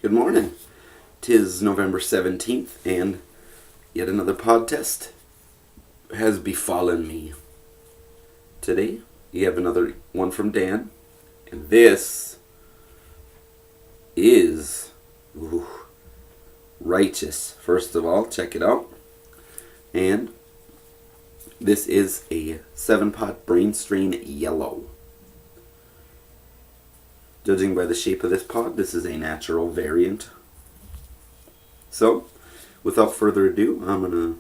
Good morning. 'Tis November 17th, and yet another pod test has befallen me. Today, you have another one from Dan, and this is righteous. First of all, check it out. And this is a 7-pot brain strain yellow. Judging by the shape of this pod, this is a natural variant. So, without further ado, I'm going to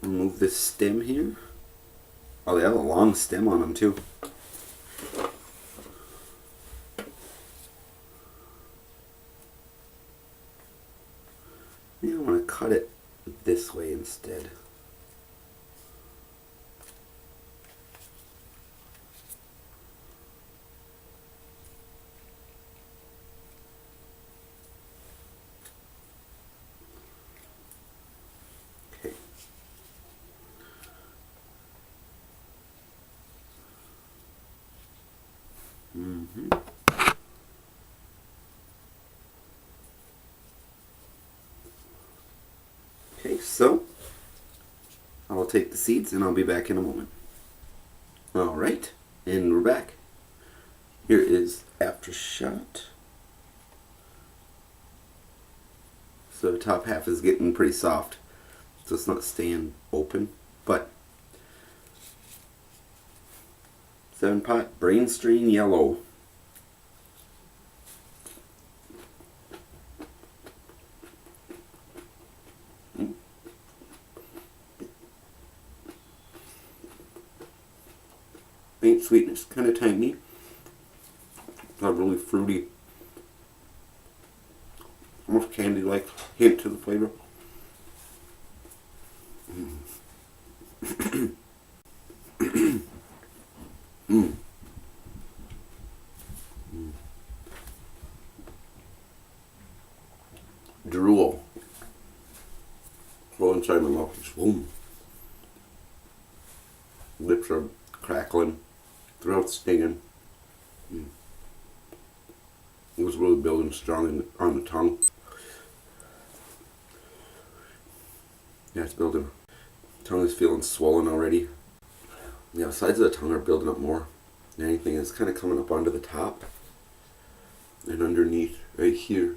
remove this stem here. Oh, they have a long stem on them too. Yeah, I want to cut it this way instead. Okay. Okay, so I will take the seeds and I'll be back in a moment. Alright, and we're back. Here is aftershot. So the top half is getting pretty soft, so it's not staying open, but 7-pot brain strain yellow. Faint sweetness, kind of tiny. Not really fruity. Almost candy-like hint to the flavor. Drool. Flow inside my mouth. Just boom. Lips are crackling. Throat stinging. It was really building strong on the tongue. Yeah, it's building. Tongue is feeling swollen already. Yeah, the sides of the tongue are building up more than anything. It's kind of coming up onto the top and underneath, right here,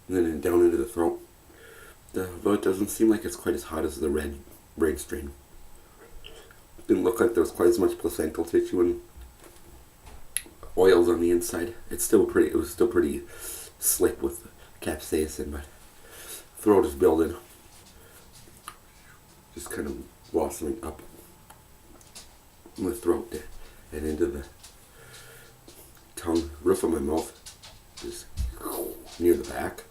and then down into the throat. Though it doesn't seem like it's quite as hot as the red brain strain. Didn't look like there was quite as much placental tissue and oils on the inside. It was still pretty slick with capsaicin, but throat is building. Just kind of blossoming up in the throat and into the tongue, roof of my mouth, just near the back,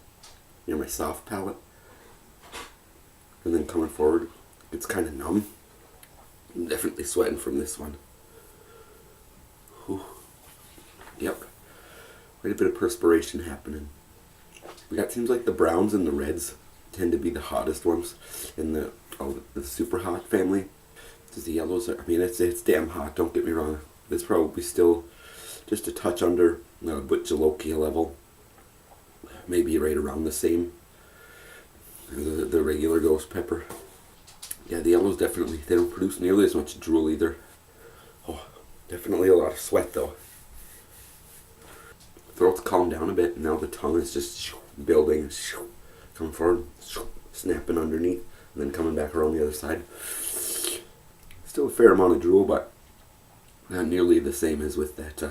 near my soft palate, and then coming forward. It's kind of numb. I'm definitely sweating from this one. Whew. Yep. Quite a bit of perspiration happening. Seems like the browns and the reds tend to be the hottest ones in the super hot family. Because the yellows are, it's damn hot, don't get me wrong. It's probably still just a touch under Dshlogg level. Maybe right around the same as the regular ghost pepper. Yeah, the yellows definitely, they don't produce nearly as much drool either. Oh, definitely a lot of sweat though. Throat's calmed down a bit, and now the tongue is just building, coming forward, snapping underneath, and then coming back around the other side. Still a fair amount of drool, but not nearly the same as with that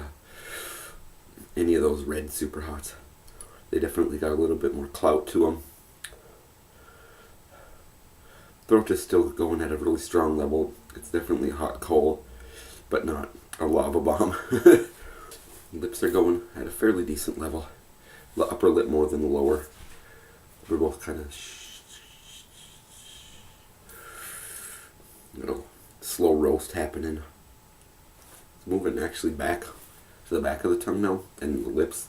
any of those red super hots. They definitely got a little bit more clout to them. Throat is still going at a really strong level. It's definitely a hot coal, but not a lava bomb. Lips are going at a fairly decent level. The upper lip more than the lower. We're both kind of little slow roast happening. It's moving actually back to the back of the tongue now, and the lips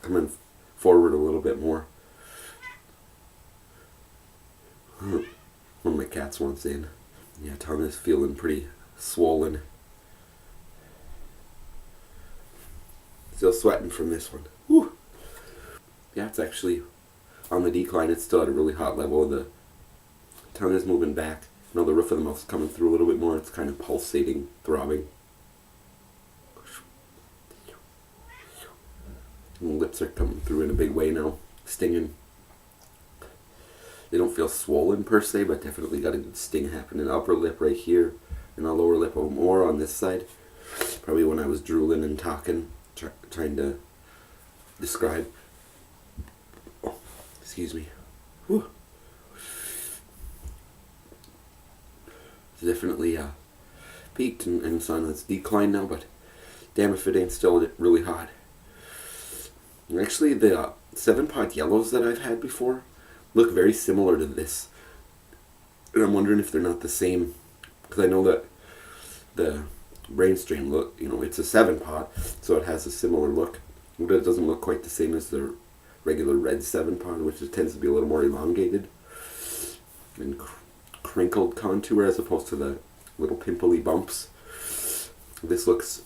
coming forward a little bit more. One of my cats wants in. Yeah, tongue is feeling pretty swollen. Still sweating from this one. Whew. Yeah, it's actually on the decline. It's still at a really hot level. The tongue is moving back. You know, the roof of the mouth is coming through a little bit more. It's kind of pulsating, throbbing. And the lips are coming through in a big way now, stinging. They don't feel swollen per se, but definitely got a good sting happening. Upper lip right here, and the lower lip more on this side. Probably when I was drooling and talking, trying to describe. Oh, excuse me. Whew. It's definitely peaked and sun. It's declined now, but damn if it ain't still really hot. And actually, the 7-pot yellows that I've had before look very similar to this. And I'm wondering if they're not the same, because I know that the brain strain look, you know, it's a 7-pot, so it has a similar look, but it doesn't look quite the same as the regular red 7-pot, which tends to be a little more elongated and crinkled contour as opposed to the little pimply bumps. This looks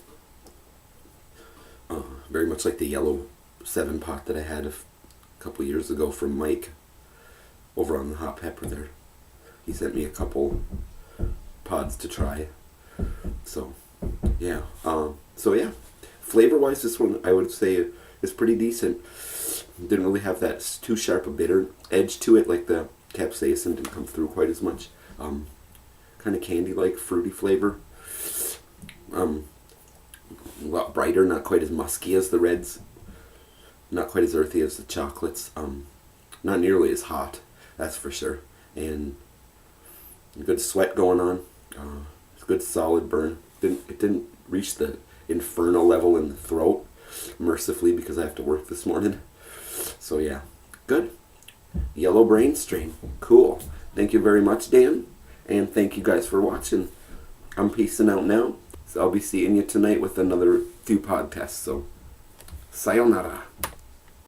very much like the yellow 7-pot that I had a couple years ago from Mike over on the hot pepper there. He sent me a couple pods to try. So yeah. Flavor wise, this one I would say is pretty decent. Didn't really have that too sharp a bitter edge to it, like the capsaicin didn't come through quite as much. Kind of candy like fruity flavor. A lot brighter, not quite as musky as the reds. Not quite as earthy as the chocolates. Not nearly as hot, that's for sure. And good sweat going on. Good solid burn. It didn't reach the infernal level in the throat, mercifully, because I have to work this morning. So yeah, good. Yellow brain strain. Cool. Thank you very much, Dan. And thank you guys for watching. I'm peacing out now. So I'll be seeing you tonight with another few podcasts. So sayonara.